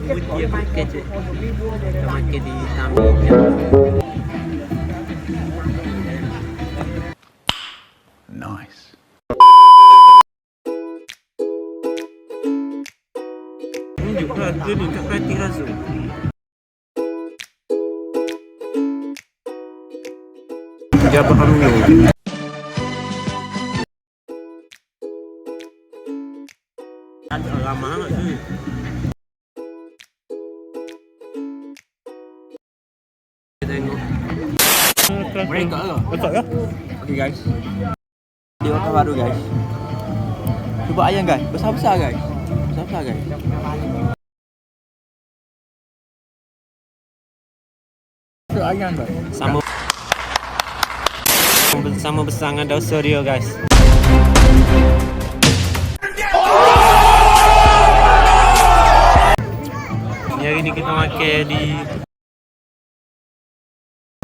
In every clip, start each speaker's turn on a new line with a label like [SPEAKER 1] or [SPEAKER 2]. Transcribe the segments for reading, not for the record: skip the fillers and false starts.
[SPEAKER 1] lagu dia pun kecek. Kita makan di Tamiya.
[SPEAKER 2] Nice.
[SPEAKER 1] Tunjuk harga ni tak hati rasa. Jabah UMNO. Ada lama amat tu. Tengok.
[SPEAKER 3] Mereka ke?
[SPEAKER 1] Betul ke?
[SPEAKER 3] Okay guys. Dia makan baru guys. Cuba ayam guys. Besar-besar guys. Besar-besar guys. Ayam guys.
[SPEAKER 1] Sama besar dengan daun serio guys. Hari ni kita makan di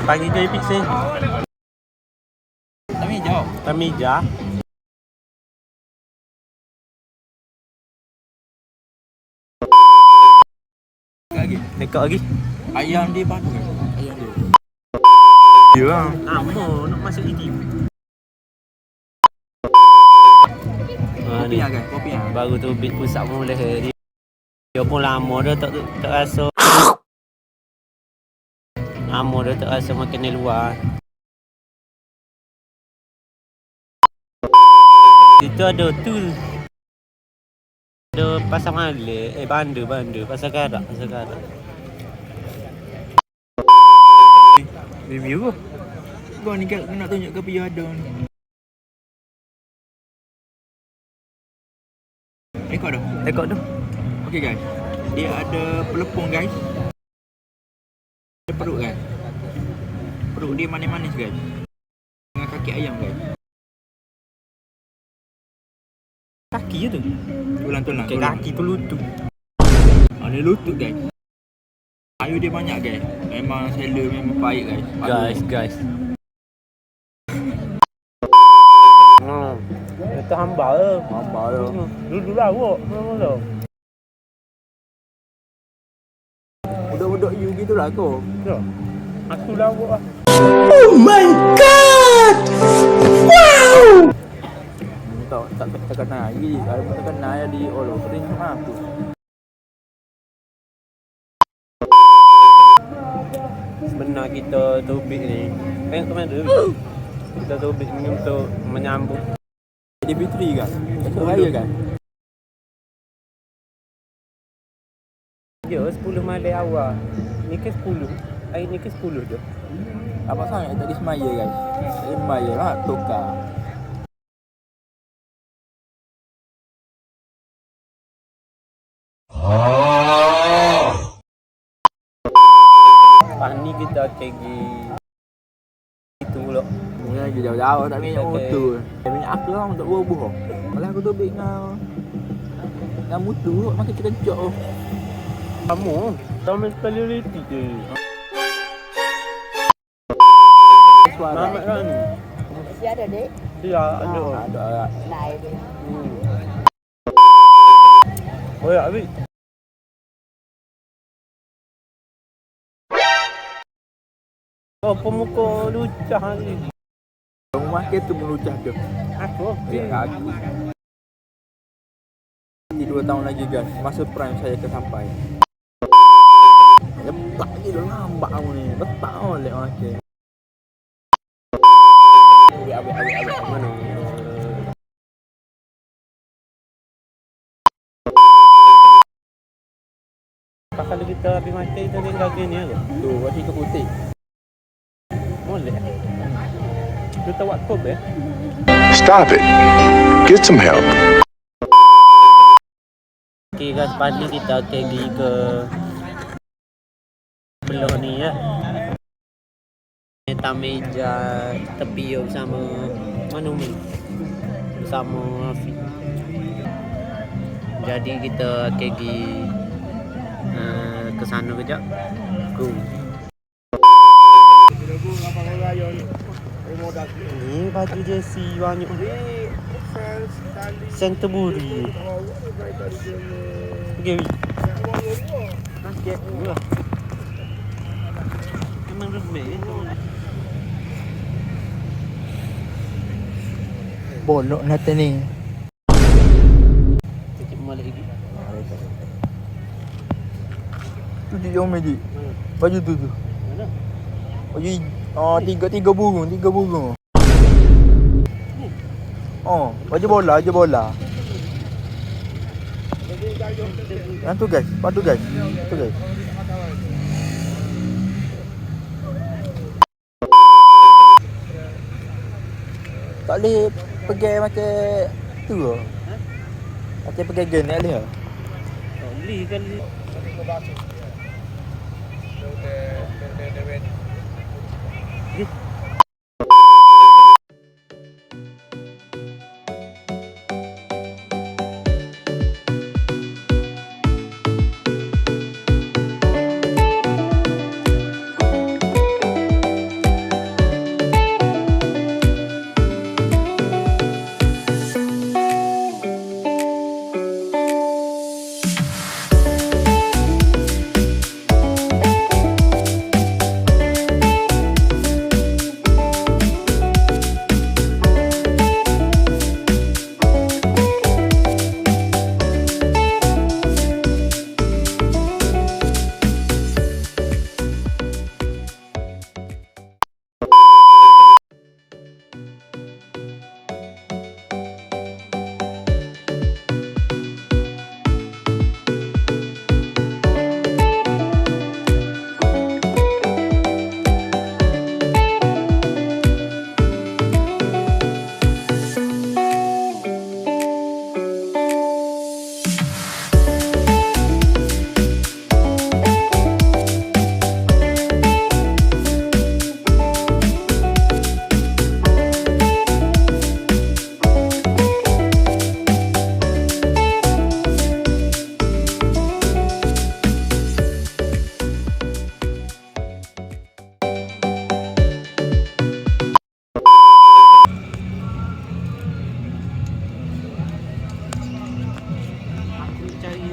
[SPEAKER 1] pagi je pizza. Tamiya.
[SPEAKER 3] Lagi.
[SPEAKER 1] Dekat lagi.
[SPEAKER 3] Ayam dia baru guys. Ayam dia.
[SPEAKER 1] Ya lah. Lama nak masuk gigi.
[SPEAKER 3] Kopi lah guys. Kopi lah.
[SPEAKER 1] Baru tu bit pusat mula dia pun lama dah tak rasa. Lama dah tak rasa makan di luar. Itu ada tu. Ada pasar Malik, bandar, pasar Karak. Review ke?
[SPEAKER 3] Kau ni kan nak tunjuk ke Pio ada ni. Rekod dah. Okay guys. Dia ada pelepong guys. Ada perut guys. Perut dia manis-manis guys. Dengan kaki ayam guys.
[SPEAKER 1] Kaki je tu.
[SPEAKER 3] Tulang.
[SPEAKER 1] Kaki tu lutut.
[SPEAKER 3] Ni lutut guys. Ayu dia banyak guys. Memang seller memang baik guys.
[SPEAKER 1] Guys. Itu hamba ke? Dulu lah awak.
[SPEAKER 3] Budak-budak you gitu lah kau.
[SPEAKER 1] Ya. Aku lah awak.
[SPEAKER 2] Oh my god! Wow!
[SPEAKER 3] Tak kena lagi. Kalau tak kena ya di olo. Sering sama aku.
[SPEAKER 1] Sebenar kita tubik ni. Tengok ke mana? Kita tubik ni untuk menyambung.
[SPEAKER 3] Di Fitri kan? Esok raya kan?
[SPEAKER 1] Ya, 10 malam awal. Ni ke 10. Hari ni ke 10 je.
[SPEAKER 3] Apa sangat tadi semaya guys. Tadi semaya lah tukar.
[SPEAKER 1] Lepas ni kita akan pergi itu pula.
[SPEAKER 3] Ni lagi jauh-jauh tak minyak motor. Minyak aku lah untuk buah-buah. Kalau aku tubik dengan motor makin terkencok.
[SPEAKER 1] Kamu sama sekali reti je.
[SPEAKER 3] Suara.
[SPEAKER 1] Mamat kan ni.
[SPEAKER 4] Masih ada dek?
[SPEAKER 1] Ya, ada.
[SPEAKER 3] Ada.
[SPEAKER 4] Naik dek.
[SPEAKER 1] Boleh habis. Oh, pemuka lucah ni.
[SPEAKER 3] Rumah kita tu melucah tu.
[SPEAKER 1] Aku?
[SPEAKER 3] Ya, aku. 2 tahun lagi guys. Masa prime saya akan sampai. Letak je dah lambat kamu ni. Letak oleh orang okay. Abik.
[SPEAKER 1] Mana? Kalau kita habis mati kita tinggal gini ke?
[SPEAKER 3] Tu, roti ke putih.
[SPEAKER 1] Boleh. Kita buat kop eh?
[SPEAKER 2] Stop it. Get some help.
[SPEAKER 1] Okay guys, pagi kita pergi ke belah ni ya. Tamiya tepi bersama mana Umi? Bersama Afiq. Jadi kita pergi ke sana kejap. Go. Ni baju jersey banyak ni. Canterbury. Okay, sikit. Memang remeh tu.
[SPEAKER 3] Bolok nanti ni.
[SPEAKER 1] Cakap molek lagi.
[SPEAKER 3] Tu dia yang medik.
[SPEAKER 1] Mana?
[SPEAKER 3] Baju tu.
[SPEAKER 1] Mana?
[SPEAKER 3] Baju tiga burung. Oh, baju bola. Yang tu guys, padu guys. Tu guys. Tak boleh pergi macam tu ke? Macam pergi gen tak boleh ke?
[SPEAKER 1] Tak boleh kan.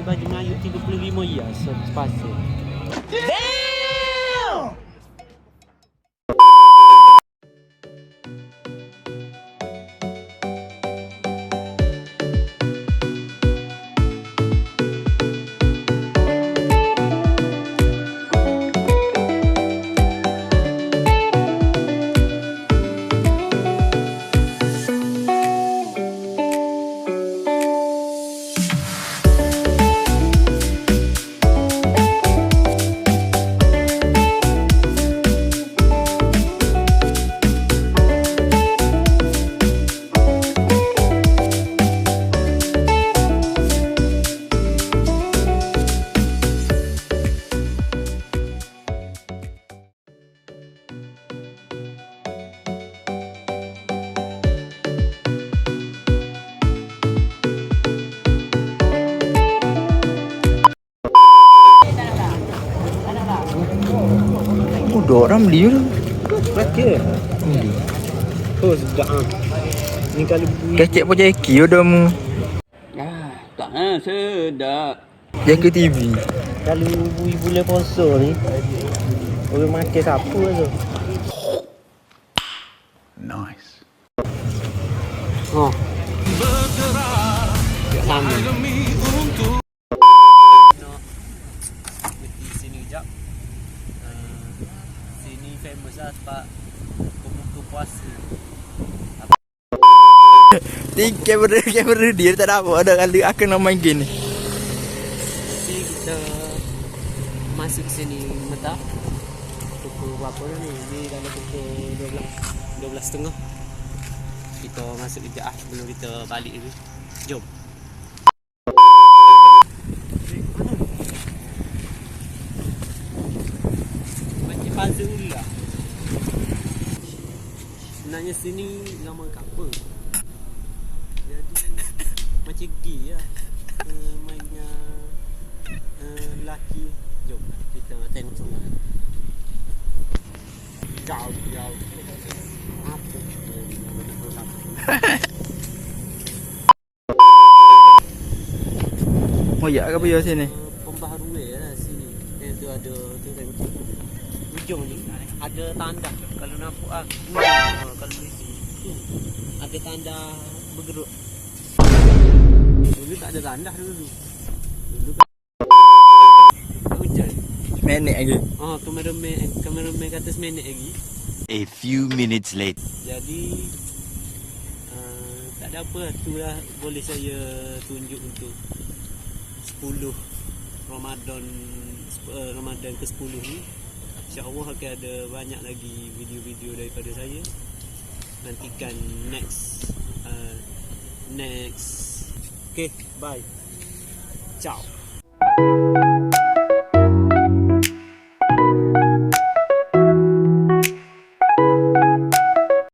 [SPEAKER 1] Baju Melayu 35 ya sepasang.
[SPEAKER 3] Dua orang beli tu.
[SPEAKER 1] Okey. Oh, sedap. Ni kalau
[SPEAKER 3] Kecek pun jeki udah mu.
[SPEAKER 1] tak sedap.
[SPEAKER 3] Jeki TV.
[SPEAKER 1] Kalau bulan puasa ni orang makan siapa tu?
[SPEAKER 2] Nice.
[SPEAKER 1] Oh. Sama. Di sini jap. Sini famous lah sebab buka puasa.
[SPEAKER 3] Ni kamera dia tak ada apa. Ada kali akan nak main game ni.
[SPEAKER 1] Jadi kita masuk sini mentah. Pukul berapa dah ni? Ni dalam pukul 12.30. Kita masuk kejap lah sebelum kita balik dulu. Jom. Macam puzzle pula. Sebenarnya sini nama couple. Jadi macam gay lah. Mainnya lelaki. Jom kita tengok semua. Jauh. Apa?
[SPEAKER 3] Oh ya ke biar sini?
[SPEAKER 1] Pembaharuan lah sini. ada tu kan. Ujung ni ada tanda kalau nampak kalau ni ada tanda bergeruk. Dulu tak ada tanda dulu. Dulu kan hujan.
[SPEAKER 3] Menek lagi.
[SPEAKER 1] Kameraman kata seminit lagi.
[SPEAKER 4] A few minutes later.
[SPEAKER 1] Jadi tak ada apa, itulah boleh saya tunjuk untuk 10 Ramadan Ramadan ke-10 ni. InsyaAllah akan ada banyak lagi video-video daripada saya. Nantikan next. Okay, bye. Ciao.